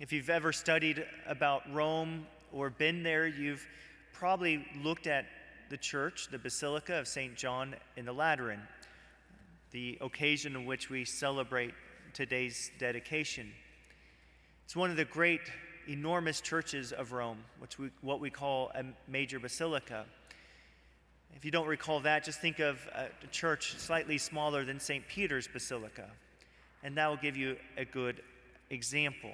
If you've ever studied about Rome or been there, you've probably looked at the church, the Basilica of St. John in the Lateran, the occasion in which we celebrate today's dedication. It's one of the great, enormous churches of Rome, what we call a major basilica. If you don't recall that, just think of a church slightly smaller than St. Peter's Basilica, and that will give you a good example.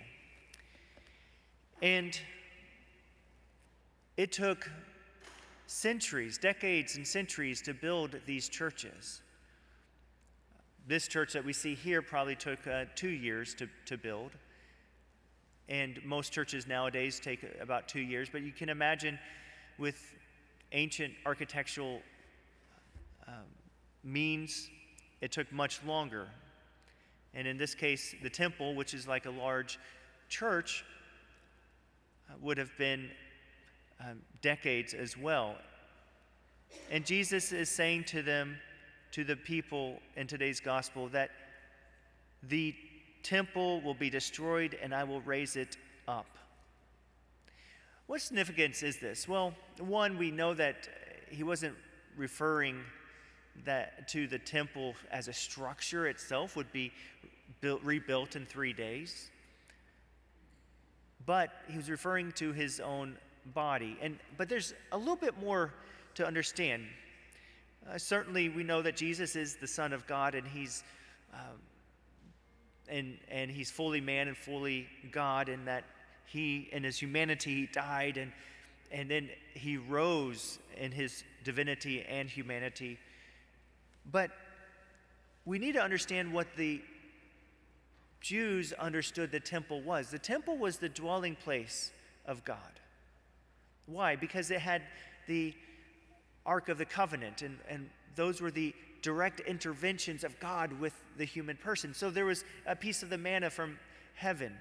And it took centuries, decades and centuries to build these churches. This church that we see here probably took 2 years to build. And most churches nowadays take about 2 years. But you can imagine with ancient architectural means, it took much longer. And in this case, the temple, which is like a large church, would have been decades as well. And Jesus is saying to them, to the people in today's gospel, that the temple will be destroyed and I will raise it up. What significance is this? Well, one, we know that he wasn't referring that to the temple as a structure itself would be rebuilt in 3 days. But he was referring to his own body. But there's a little bit more to understand. Certainly, we know that Jesus is the Son of God, and he's fully man and fully God, and that he, in his humanity, he died, and then he rose in his divinity and humanity. But we need to understand what the Jews understood the temple was. The temple was the dwelling place of God. Why? Because it had the Ark of the Covenant, and those were the direct interventions of God with the human person. So there was a piece of the manna from heaven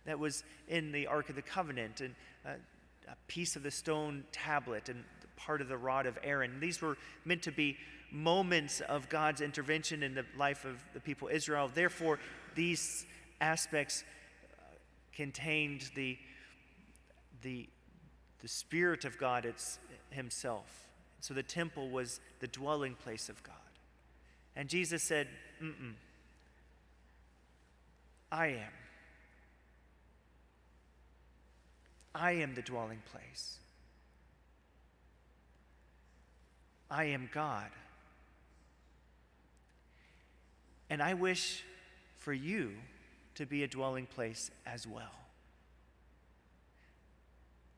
that was in the Ark of the Covenant, and a piece of the stone tablet, and part of the rod of Aaron. These were meant to be moments of God's intervention in the life of the people of Israel. Therefore, these aspects contained the Spirit of God himself. So the temple was the dwelling place of God. And Jesus said, I am. I am the dwelling place. I am God. And I wish for you to be a dwelling place as well.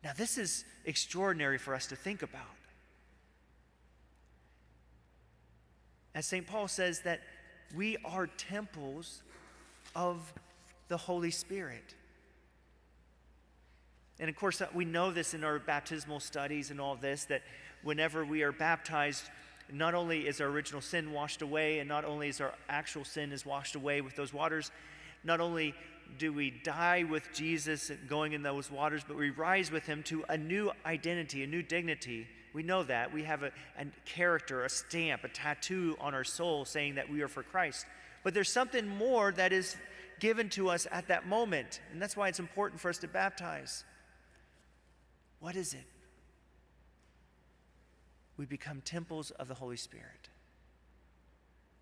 Now, this is extraordinary for us to think about. As St. Paul says, that we are temples of the Holy Spirit. And of course, we know this in our baptismal studies and all this, that whenever we are baptized, not only is our original sin washed away, and not only is our actual sin is washed away with those waters, not only do we die with Jesus going in those waters, but we rise with him to a new identity, a new dignity. We know that. We have a character, a stamp, a tattoo on our soul saying that we are for Christ. But there's something more that is given to us at that moment, and that's why it's important for us to baptize. What is it? We become temples of the Holy Spirit.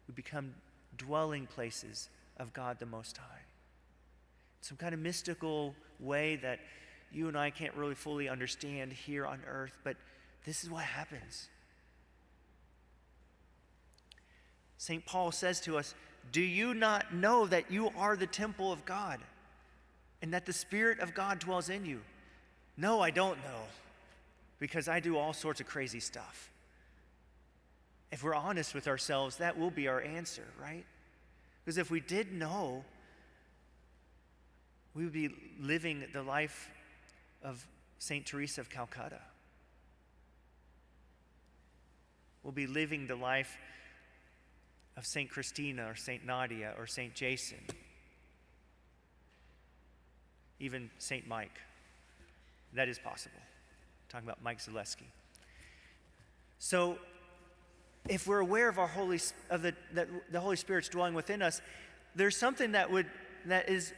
We become dwelling places of God the Most High. Some kind of mystical way that you and I can't really fully understand here on earth, but this is what happens. St. Paul says to us, do you not know that you are the temple of God and that the Spirit of God dwells in you? No, I don't know, because I do all sorts of crazy stuff. If we're honest with ourselves, that will be our answer, right? Because if we did know, we would be living the life of St. Teresa of Calcutta. We'll be living the life of St. Christina or St. Nadia or St. Jason, even St. Mike. That is possible. I'm talking about Mike Zaleski. So, if we're aware of the Holy Spirit's dwelling within us, there's something that is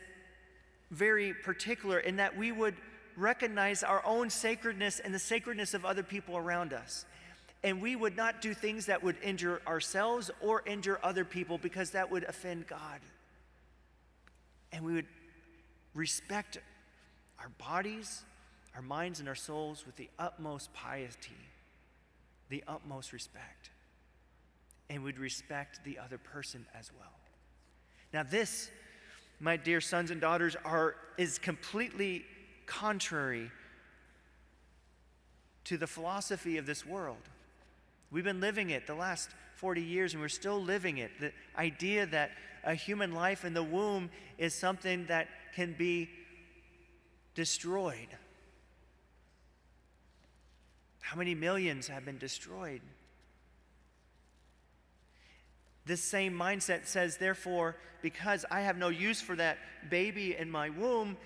very particular in that we would recognize our own sacredness and the sacredness of other people around us. And we would not do things that would injure ourselves or injure other people, because that would offend God. And we would respect our bodies, our minds, and our souls with the utmost piety, the utmost respect. And we'd respect the other person as well. Now this, my dear sons and daughters, is completely contrary to the philosophy of this world. We've been living it the last 40 years, and we're still living it. The idea that a human life in the womb is something that can be destroyed. How many millions have been destroyed? This same mindset says, therefore, because I have no use for that baby in my womb,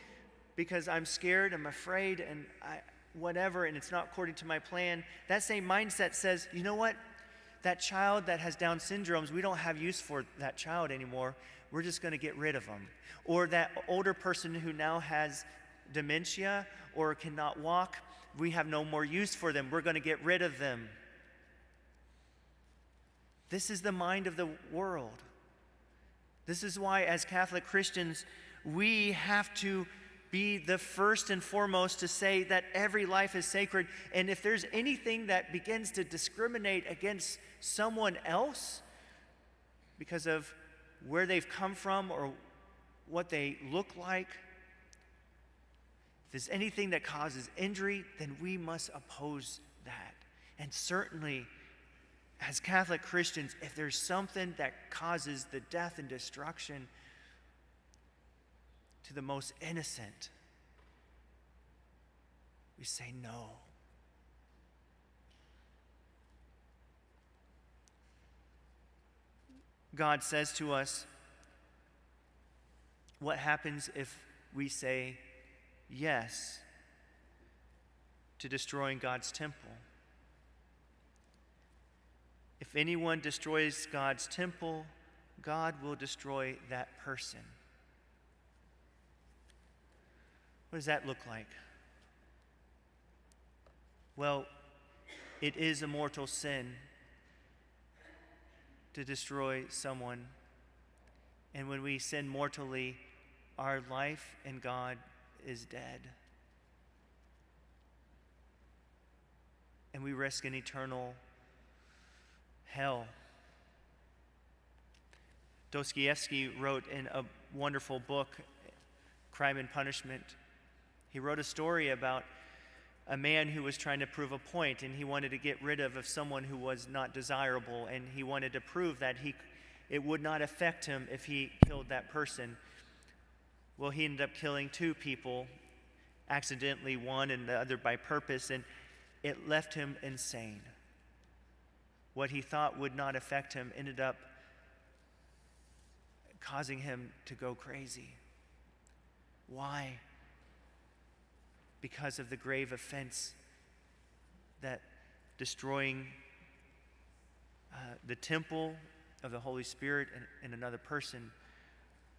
because I'm scared, I'm afraid, and whatever, and it's not according to my plan, that same mindset says, you know what? That child that has Down syndromes, we don't have use for that child anymore. We're just going to get rid of them. Or that older person who now has dementia or cannot walk, we have no more use for them. We're going to get rid of them. This is the mind of the world. This is why, as Catholic Christians, we have to be the first and foremost to say that every life is sacred. And if there's anything that begins to discriminate against someone else because of where they've come from or what they look like, if there's anything that causes injury, then we must oppose that. And certainly, as Catholic Christians, if there's something that causes the death and destruction to the most innocent, we say no. God says to us, what happens if we say yes to destroying God's temple? If anyone destroys God's temple, God will destroy that person. What does that look like? Well, it is a mortal sin to destroy someone. And when we sin mortally, our life in God is dead. And we risk an eternal hell. Dostoevsky wrote in a wonderful book, Crime and Punishment, he wrote a story about a man who was trying to prove a point, and he wanted to get rid of someone who was not desirable, and he wanted to prove that it would not affect him if he killed that person. Well, he ended up killing two people, accidentally one and the other by purpose, and it left him insane. What he thought would not affect him ended up causing him to go crazy. Why? Because of the grave offense that destroying the temple of the Holy Spirit in another person,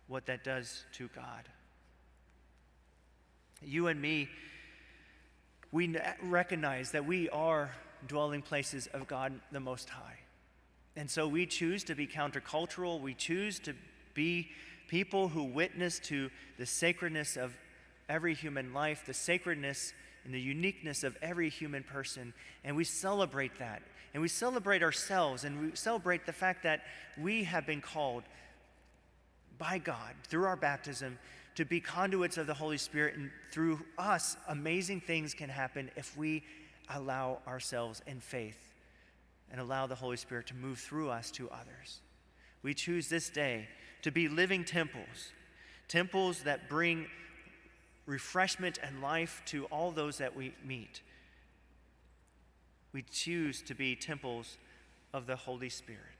what that does to God. You and me, we recognize that we are dwelling places of God the Most High. And so we choose to be countercultural. We choose to be people who witness to the sacredness of every human life, the sacredness and the uniqueness of every human person. And we celebrate that. And we celebrate ourselves, and we celebrate the fact that we have been called by God through our baptism to be conduits of the Holy Spirit, and through us, amazing things can happen if we allow ourselves in faith and allow the Holy Spirit to move through us to others. We choose this day to be living temples, temples that bring refreshment and life to all those that we meet. We choose to be temples of the Holy Spirit.